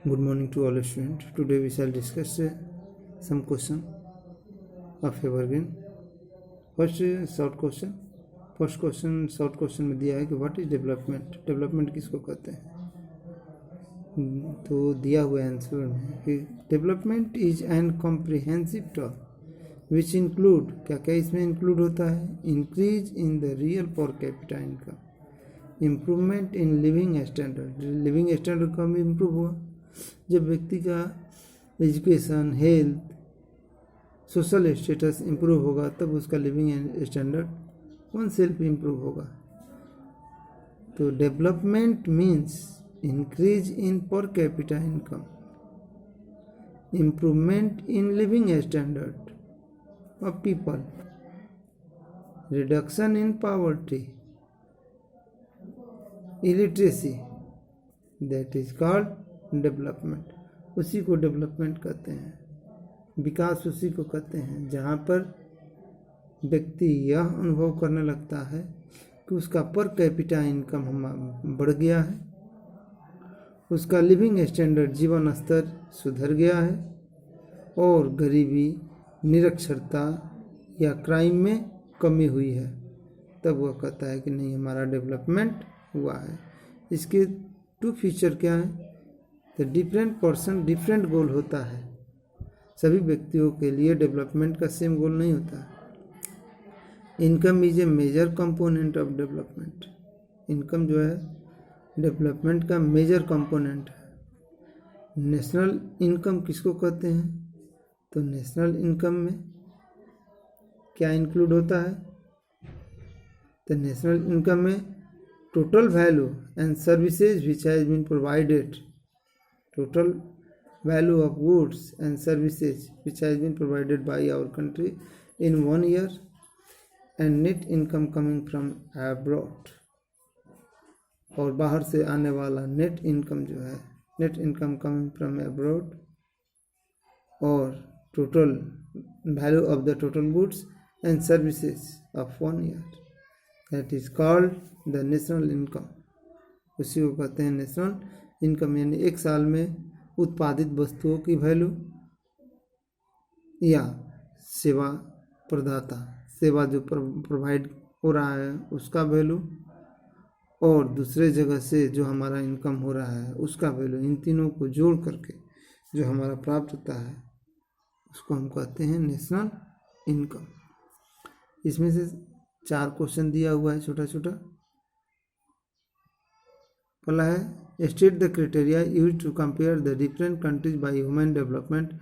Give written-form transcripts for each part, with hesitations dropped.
Good morning to all students. Today we shall discuss some question of evergreen. First short question में दिया है कि what is development किसको कहते हैं। तो दिया हुआ आंसर में कि development is an comprehensive term which include क्या इसमें इंक्लूड होता है, इंक्रीज इन द रियल पर capita income, improvement in living standard का भी इम्प्रूव हुआ। जब व्यक्ति का education, health, social status improve होगा तब उसका living standard one self improve होगा। तो डेवलपमेंट मीन्स इंक्रीज इन पर capita income, improvement in living standard of people, reduction in poverty, illiteracy, that is called development. उसी को डेवलपमेंट कहते हैं, विकास उसी को कहते हैं जहाँ पर व्यक्ति यह अनुभव करने लगता है कि उसका पर कैपिटा इनकम बढ़ गया है, उसका लिविंग स्टैंडर्ड, जीवन स्तर सुधर गया है और गरीबी, निरक्षरता या क्राइम में कमी हुई है, तब वह कहता है कि नहीं हमारा डेवलपमेंट हुआ है। इसके टू फीचर क्या है? तो डिफरेंट पर्सन डिफरेंट गोल होता है। सभी व्यक्तियों के लिए डेवलपमेंट का सेम गोल नहीं होता। Income is a major component of development. Income जो है डेवलपमेंट का मेजर कंपोनेंट है। नेशनल इनकम किसको कहते हैं? तो नेशनल इनकम में क्या इंक्लूड होता है? तो नेशनल इनकम में total value and services which has been provided, total value of goods and services which has been provided by our country in 1 year, and net income coming from abroad, और बाहर से आने वाला net income जो है, net income coming from abroad, और total value of the total goods and services of 1 year, that is called the national income. उसी को कहते हैं नेशनल इनकम, यानी एक साल में उत्पादित वस्तुओं की वैल्यू या सेवा प्रदाता, सेवा जो प्रोवाइड हो रहा है उसका वैल्यू, और दूसरे जगह से जो हमारा इनकम हो रहा है उसका वैल्यू, इन तीनों को जोड़ करके जो हमारा प्राप्त होता है उसको हम कहते हैं नेशनल इनकम। इसमें से 4 क्वेश्चन दिया हुआ है छोटा छोटा। पहला है state the criteria used to compare the different countries by human development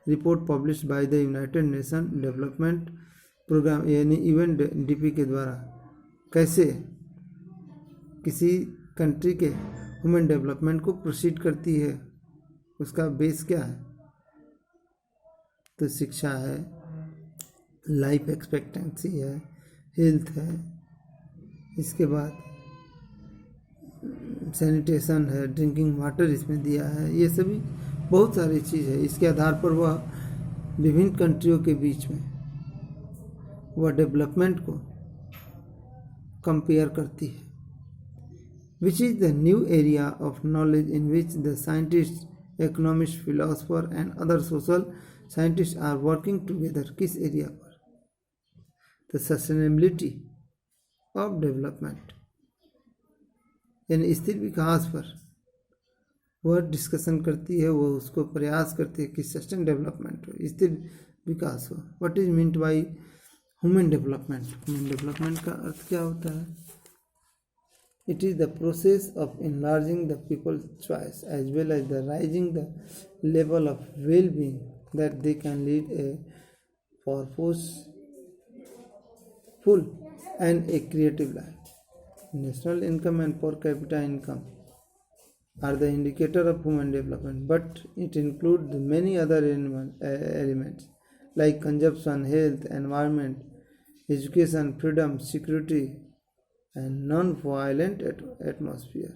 report published by the United Nation development program, यानी यूएनडीपी के द्वारा कैसे किसी कंट्री के ह्यूमन डेवलपमेंट को प्रोसीड करती है, उसका बेस क्या है? तो शिक्षा है, लाइफ एक्सपेक्टेंसी है, हेल्थ है, इसके बाद सैनिटेशन है, ड्रिंकिंग वाटर इसमें दिया है, ये सभी बहुत सारी चीज़ है। इसके आधार पर वह विभिन्न कंट्रियों के बीच में वह डेवलपमेंट को कंपेयर करती है। Which is the new area of knowledge in which the scientist, economist, philosopher and other social scientist are working together. किस एरिया पर? द सस्टेनेबिलिटी ऑफ डेवलपमेंट, यानी स्थिर विकास पर वह डिस्कशन करती है, वह उसको प्रयास करती है कि सस्टेन डेवलपमेंट हो, स्थिर विकास हो। What is meant by human development? Human development का अर्थ क्या होता है? It is the process of enlarging the people's choice as well as the rising the level of well being that they can lead a purposeful and a creative life. National income and per capita income are the indicator of human development, but it includes many other elements like consumption, health, environment, education, freedom, security, and non-violent atmosphere.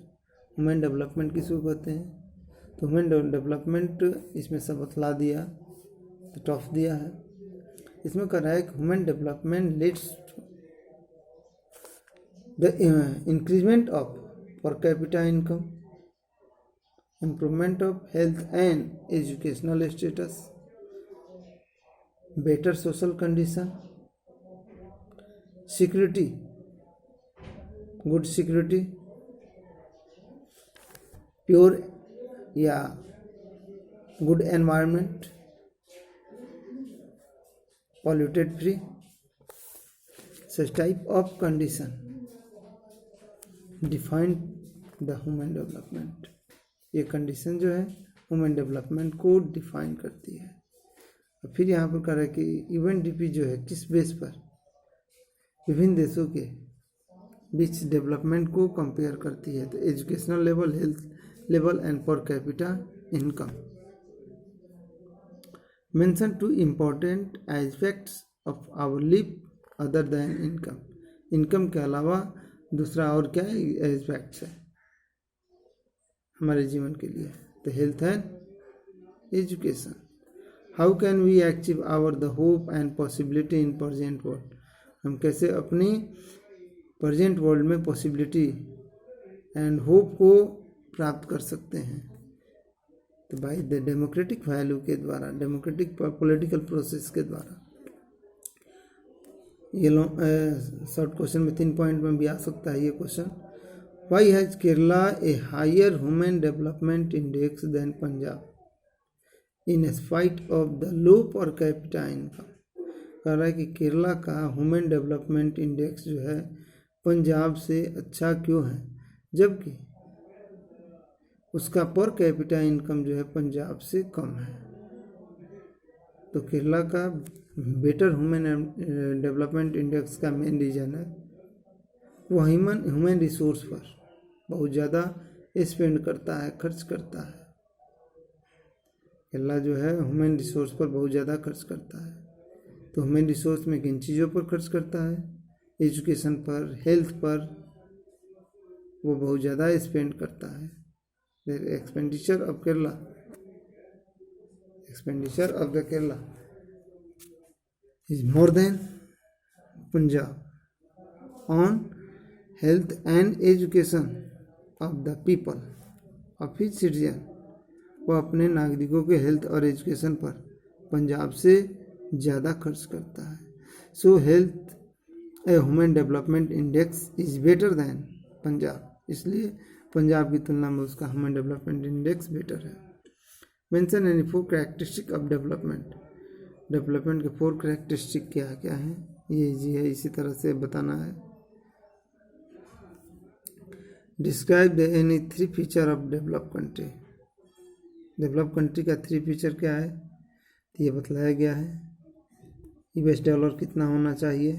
Human development किसको कहते हैं? तो human development इसमें सब बतला दिया, तो top दिया है। इसमें कह रहा है कि human development leads the increment of per capita income, improvement of health and educational status, better social condition, security, good security, pure या good environment, polluted free, such type of condition define the human development. ये condition जो है human development को define करती है। और फिर यहाँ पर कह रहा है कि यूएनडीपी जो है किस बेस पर विभिन्न देशों के बीच डेवलपमेंट को कंपेयर करती है। तो educational level, health level and per capita income. Mention two important aspects of our live other than income. Income के अलावा दूसरा और क्या एस्पेक्ट्स है हमारे जीवन के लिए। तो health and education. How can we achieve our the hope and possibility in present world. हम कैसे अपनी प्रेजेंट वर्ल्ड में पॉसिबिलिटी एंड होप को प्राप्त कर सकते हैं। तो बाय द डेमोक्रेटिक वैल्यू के द्वारा, डेमोक्रेटिक पॉलिटिकल प्रोसेस के द्वारा। ये शॉर्ट क्वेश्चन में 3 पॉइंट में भी आ सकता है ये question. Why has Kerala a higher human development index than Punjab in spite of the low per capita income. कह रहा है कि केरला का ह्यूमन डेवलपमेंट इंडेक्स जो है पंजाब से अच्छा क्यों है, जबकि उसका पर कैपिटा इनकम जो है पंजाब से कम है। तो केरला का बेटर ह्यूमन डेवलपमेंट इंडेक्स का मेन रीजन है वो ह्यूमन रिसोर्स पर बहुत ज़्यादा स्पेंड करता है, खर्च करता है। केरला जो है ह्यूमन रिसोर्स पर बहुत ज़्यादा खर्च करता है। तो ह्यूमन रिसोर्स में किन चीज़ों पर खर्च करता है, एजुकेशन पर, हेल्थ पर वो बहुत ज़्यादा स्पेंड करता है। Expenditure of Kerala, expenditure of the Kerala is more than Punjab on health and education of the people of his citizen. वो अपने नागरिकों के हेल्थ और एजुकेशन पर पंजाब से ज़्यादा खर्च करता है। सो health human development index is better than Punjab. इसलिए पंजाब की तुलना में उसका ह्यूमन डेवलपमेंट इंडेक्स बेटर है। Mention any 4 characteristic of development. Development के 4 कैरेक्टरिस्टिक क्या क्या हैं, ये इजी है, इसी तरह से बताना है। Describe the any 3 feature of develop country. Develop country का 3 फीचर क्या है, ये बतलाया गया है। यूएस डॉलर कितना होना चाहिए,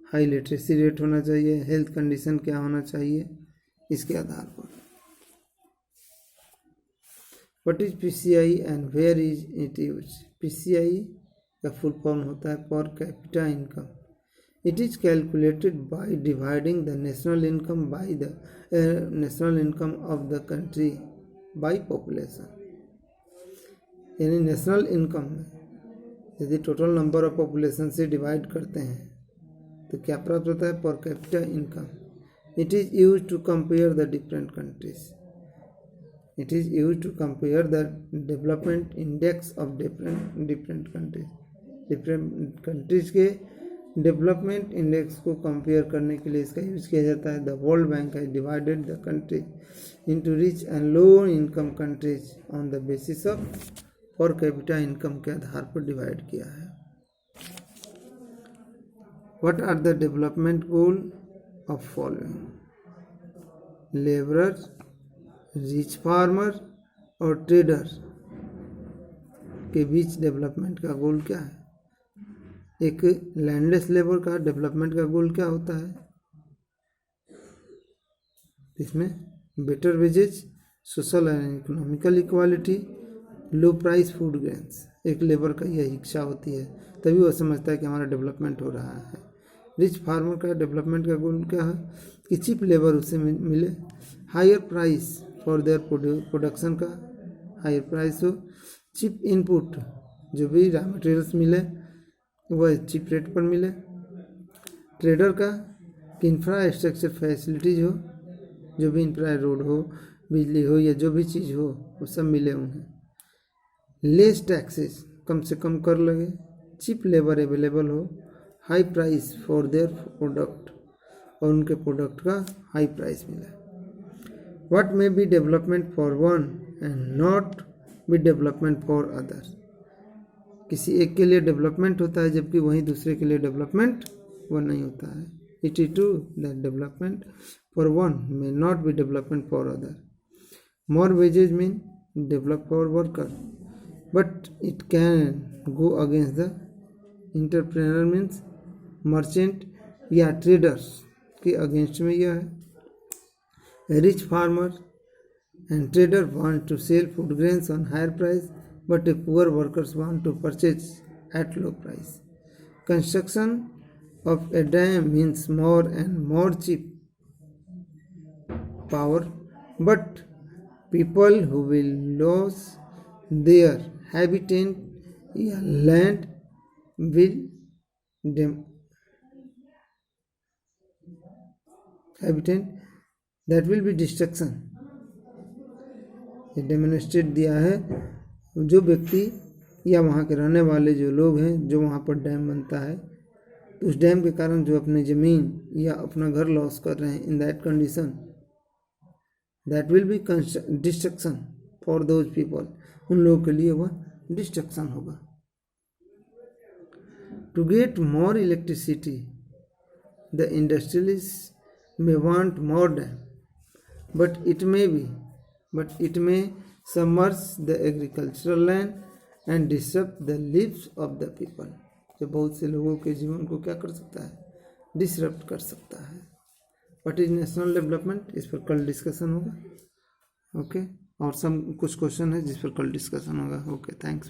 हाई लिटरेसी रेट होना चाहिए, हेल्थ कंडीशन क्या होना चाहिए, इसके आधार पर। What is PCI and where is it use. PCI का फुल फॉर्म होता है per capita income. It is calculated by dividing the national income by the national income of the country by population. यानी national income में यदि total number of population से divide करते हैं तो क्या प्राप्त होता है, per capita income. It is used to compare the different countries. It is used to compare the development index of different countries. Different countries के डेवलपमेंट इंडेक्स को कंपेयर करने के लिए इसका यूज किया जाता है। The world bank has divided the country into rich and low income countries on the basis of per capita income के आधार पर डिवाइड किया है। What are the development goal of following? Labourer, rich farmer और trader के बीच development का गोल क्या है। एक लैंडलेस लेबर का डेवलपमेंट का गोल क्या होता है, इसमें better wages, social and economical equality, low price food grains. एक लेबर का यह इच्छा होती है, तभी वह समझता है कि हमारा डेवलपमेंट हो रहा है। रिच फार्मर का डेवलपमेंट का गोल क्या है कि चीप लेबर उसे मिले, higher price for their production का हायर प्राइस हो, चीप इनपुट जो भी रॉ मटेरियल्स मिले वह चीप रेट पर मिले। ट्रेडर का कि इंफ्रास्ट्रक्चर फैसिलिटीज हो, जो भी इंफ्रा रोड हो, बिजली हो या जो भी चीज़ हो वो सब मिले उन्हें। लेस टैक्सेस, कम से कम कर लगे। चीप लेबर अवेलेबल हो। High price for their product, और उनके प्रोडक्ट का हाई प्राइस मिला। What may be development for one and not be development for other, किसी एक के लिए डेवलपमेंट होता है जबकि वहीं दूसरे के लिए डेवलपमेंट वो नहीं होता है। It is true that development for one may not be development for other. More wages mean develop for worker, but it can go against the entrepreneur means merchant या ट्रेडर्स के अगेंस्ट में यह है। Rich farmer and trader want to sell food grains on higher price, but a poor workers want to purchase at low price. Construction of a dam means more and more cheap power, but people who will lose their habitat या land will habitat that will be destruction। Demonstrate दिया है जो व्यक्ति या वहाँ के रहने वाले जो लोग हैं जो वहाँ पर डैम बनता है तो उस डैम के कारण जो अपनी ज़मीन या अपना घर लॉस कर रहे हैं, in that condition that will be destruction for those people, उन लोगों के लिए वह डिस्ट्रक्शन होगा। To get more electricity the industrialist may want more dam, but it may submerge the agricultural land and disrupt the lives of the people। जो बहुत से लोगों के जीवन को क्या कर सकता है, डिसरप्ट कर सकता है। व्हाट इज नेशनल डेवलपमेंट, इस पर कल डिस्कशन होगा। ओके और सब कुछ क्वेश्चन है जिस पर कल डिस्कशन होगा। Okay thanks.